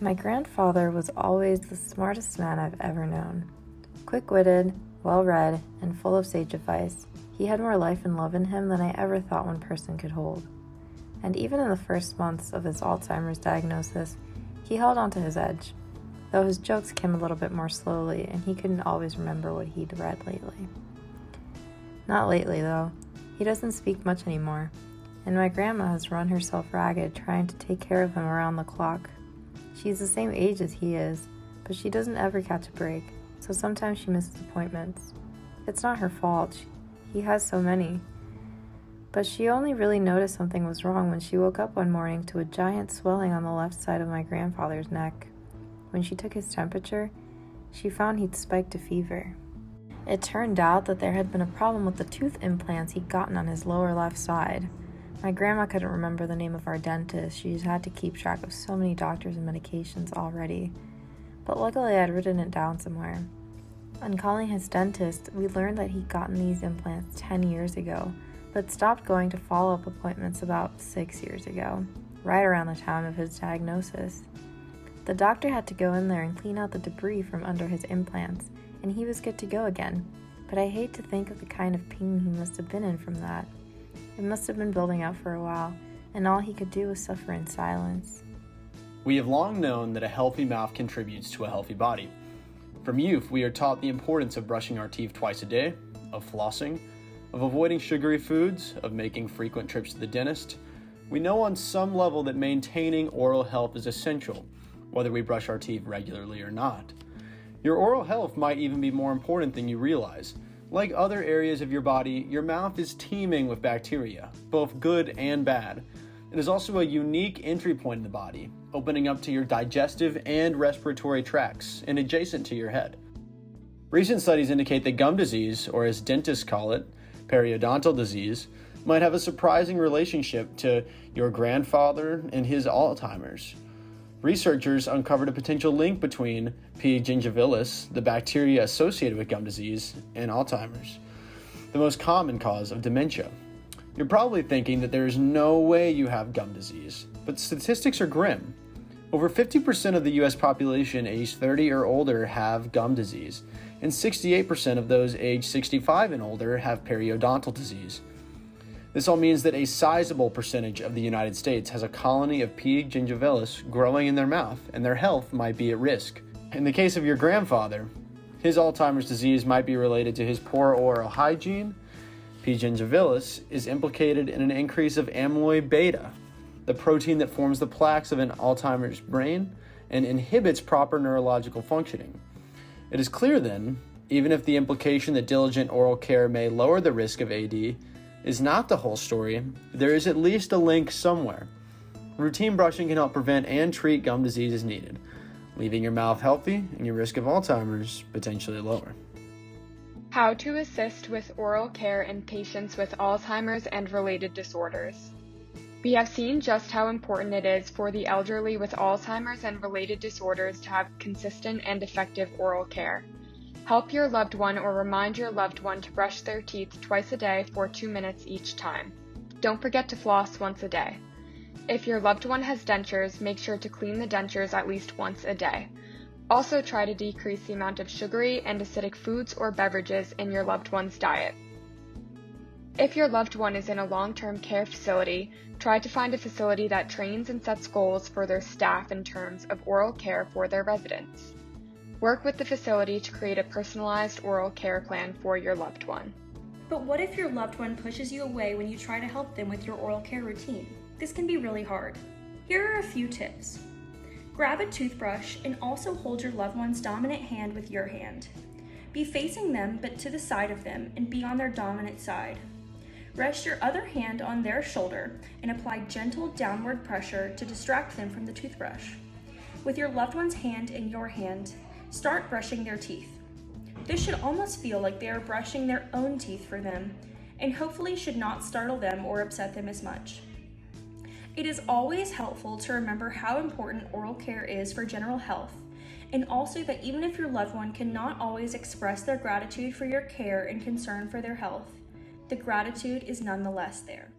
My grandfather was always the smartest man I've ever known. Quick-witted, well-read, and full of sage advice, he had more life and love in him than I ever thought one person could hold. And even in the first months of his Alzheimer's diagnosis, he held on to his edge, though his jokes came a little bit more slowly and he couldn't always remember what he'd read lately. Not lately, though. He doesn't speak much anymore, and my grandma has run herself ragged trying to take care of him around the clock. She's the same age as he is, but she doesn't ever catch a break, so sometimes she misses appointments. It's not her fault. He has so many. But she only really noticed something was wrong when she woke up one morning to a giant swelling on the left side of my grandfather's neck. When she took his temperature, she found he'd spiked a fever. It turned out that there had been a problem with the tooth implants he'd gotten on his lower left side. My grandma couldn't remember the name of our dentist. She's had to keep track of so many doctors and medications already. But luckily I'd written it down somewhere. On calling his dentist, we learned that he'd gotten these implants 10 years ago, but stopped going to follow-up appointments about 6 years ago, right around the time of his diagnosis. The doctor had to go in there and clean out the debris from under his implants, and he was good to go again. But I hate to think of the kind of pain he must have been in from that. It must have been building up for a while, and all he could do was suffer in silence. We have long known that a healthy mouth contributes to a healthy body. From youth, we are taught the importance of brushing our teeth twice a day, of flossing, of avoiding sugary foods, of making frequent trips to the dentist. We know on some level that maintaining oral health is essential, whether we brush our teeth regularly or not. Your oral health might even be more important than you realize. Like other areas of your body, your mouth is teeming with bacteria, both good and bad. It is also a unique entry point in the body, opening up to your digestive and respiratory tracts and adjacent to your head. Recent studies indicate that gum disease, or as dentists call it, periodontal disease, might have a surprising relationship to your grandfather and his Alzheimer's. Researchers uncovered a potential link between P. gingivalis, the bacteria associated with gum disease, and Alzheimer's, the most common cause of dementia. You're probably thinking that there is no way you have gum disease, but statistics are grim. Over 50% of the US population aged 30 or older have gum disease, and 68% of those aged 65 and older have periodontal disease. This all means that a sizable percentage of the United States has a colony of P. gingivalis growing in their mouth, and their health might be at risk. In the case of your grandfather, his Alzheimer's disease might be related to his poor oral hygiene. P. gingivalis is implicated in an increase of amyloid beta, the protein that forms the plaques of an Alzheimer's brain and inhibits proper neurological functioning. It is clear then, even if the implication that diligent oral care may lower the risk of AD is not the whole story, there is at least a link somewhere. Routine brushing can help prevent and treat gum disease as needed, leaving your mouth healthy and your risk of Alzheimer's potentially lower. How to assist with oral care in patients with Alzheimer's and related disorders. We have seen just how important it is for the elderly with Alzheimer's and related disorders to have consistent and effective oral care. Help your loved one or remind your loved one to brush their teeth twice a day for 2 minutes each time. Don't forget to floss once a day. If your loved one has dentures, make sure to clean the dentures at least once a day. Also try to decrease the amount of sugary and acidic foods or beverages in your loved one's diet. If your loved one is in a long-term care facility, try to find a facility that trains and sets goals for their staff in terms of oral care for their residents. Work with the facility to create a personalized oral care plan for your loved one. But what if your loved one pushes you away when you try to help them with your oral care routine? This can be really hard. Here are a few tips. Grab a toothbrush and also hold your loved one's dominant hand with your hand. Be facing them but to the side of them and be on their dominant side. Rest your other hand on their shoulder and apply gentle downward pressure to distract them from the toothbrush. With your loved one's hand in your hand, start brushing their teeth. This should almost feel like they are brushing their own teeth for them, and hopefully should not startle them or upset them as much. It is always helpful to remember how important oral care is for general health, and also that even if your loved one cannot always express their gratitude for your care and concern for their health, the gratitude is nonetheless there.